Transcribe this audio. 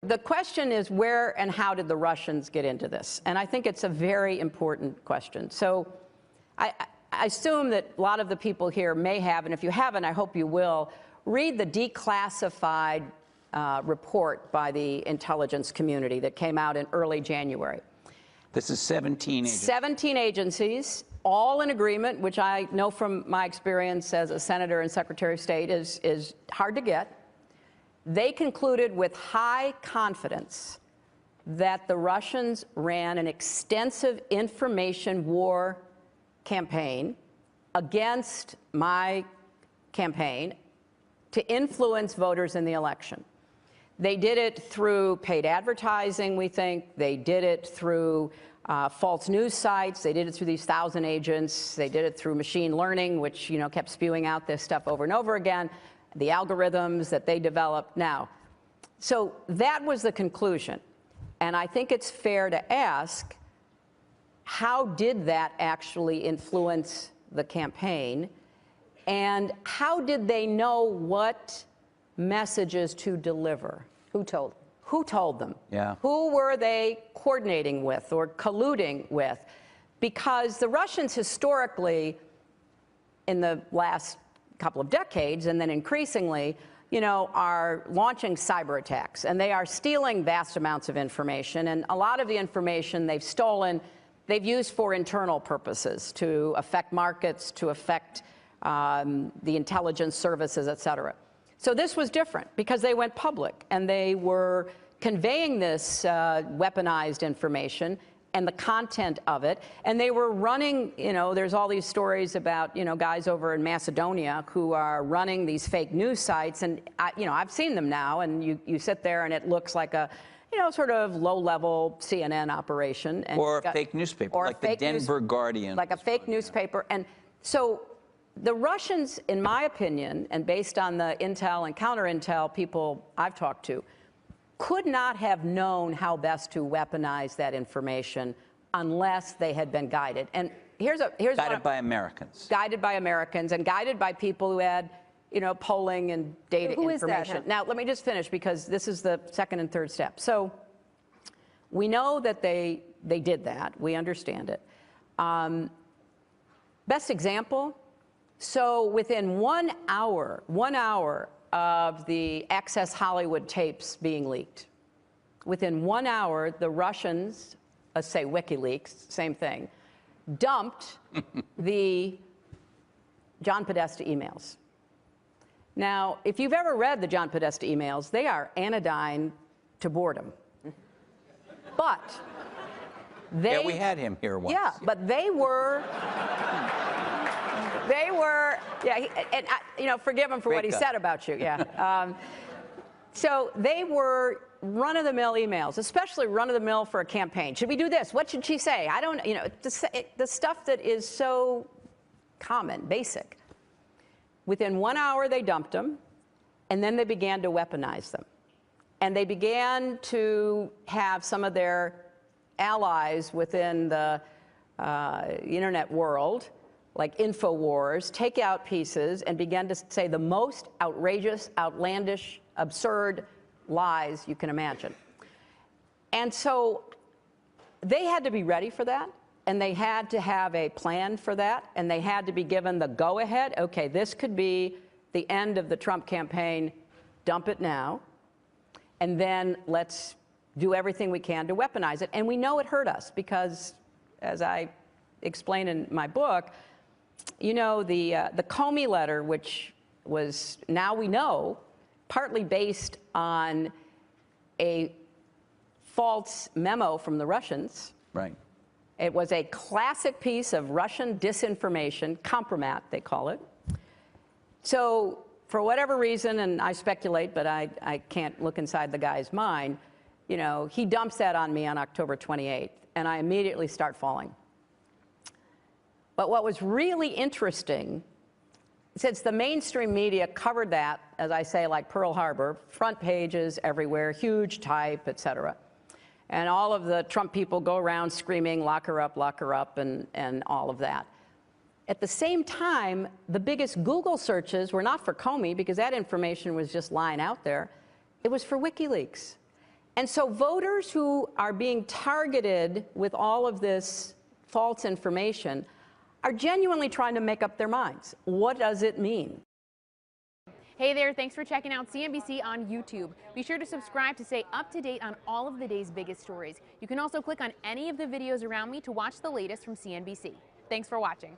the question is, where and how did the Russians get into this? And I think it's a very important question. So I assume that a lot of the people here may have, and if you haven't, I hope you will, read the declassified report by the intelligence community that came out in early January. This is 17 agencies. 17 agencies, all in agreement, which I know from my experience as a senator and secretary of state is hard to get. They concluded with high confidence that the Russians ran an extensive information war campaign against my campaign to influence voters in the election. They did it through paid advertising, we think. They did it through false news sites. They did it through these 1,000 agents. They did it through machine learning, which kept spewing out this stuff over and over again, the algorithms that they developed. Now, so that was the conclusion. And I think it's fair to ask, how did that actually influence the campaign? And how did they know what messages to deliver? Who told them? Who told them? Yeah. Who were they coordinating with or colluding with? Because the Russians historically, in the last couple of decades, and then increasingly, are launching cyber attacks, and they are stealing vast amounts of information, and a lot of the information they've stolen, they've used for internal purposes, to affect markets, to affect the intelligence services, et cetera. So this was different because they went public and they were conveying this weaponized information and the content of it, and they were running, there's all these stories about, guys over in Macedonia who are running these fake news sites, and I've seen them now, and you sit there and it looks like a, sort of low-level CNN operation. And or a fake newspaper, like the Denver Guardian. Like a fake newspaper. And so the Russians, in my opinion, and based on the intel and counter-intel people I've talked to, could not have known how best to weaponize that information unless they had been guided. And here's guided by Americans. Guided by Americans and guided by people who had, polling and data information. Is that? Now, let me just finish because this is the second and third step. So we know that they did that. We understand it. Best example, so within 1 hour of the Access Hollywood tapes being leaked, within 1 hour, the Russians, let's say WikiLeaks, same thing, dumped the John Podesta emails. Now, if you've ever read the John Podesta emails, they are anodyne to boredom. But they... Yeah, we had him here once. Yeah, but they were... forgive him for what he said about you, yeah. So they were run-of-the-mill emails, especially run-of-the-mill for a campaign. Should we do this? What should she say? I don't, the stuff that is so common, basic. Within 1 hour, they dumped them, and then they began to weaponize them. And they began to have some of their allies within the internet world, like InfoWars, take out pieces and began to say the most outrageous, outlandish, absurd lies you can imagine. And so they had to be ready for that, and they had to have a plan for that, and they had to be given the go-ahead. Okay, this could be the end of the Trump campaign. Dump it now, and then let's do everything we can to weaponize it. And we know it hurt us because, as I explain in my book, the Comey letter, which was, now we know, partly based on a false memo from the Russians. Right. It was a classic piece of Russian disinformation, compromat, they call it. So for whatever reason, and I speculate, but I can't look inside the guy's mind, he dumps that on me on October 28th, and I immediately start falling. But what was really interesting, since the mainstream media covered that, as I say, like Pearl Harbor, front pages everywhere, huge type, et cetera. And all of the Trump people go around screaming, lock her up, and all of that. At the same time, the biggest Google searches were not for Comey, because that information was just lying out there. It was for WikiLeaks. And so voters who are being targeted with all of this false information are genuinely trying to make up their minds. What does it mean? Hey there, thanks for checking out CNBC on YouTube. Be sure to subscribe to stay up to date on all of the day's biggest stories. You can also click on any of the videos around me to watch the latest from CNBC. Thanks for watching.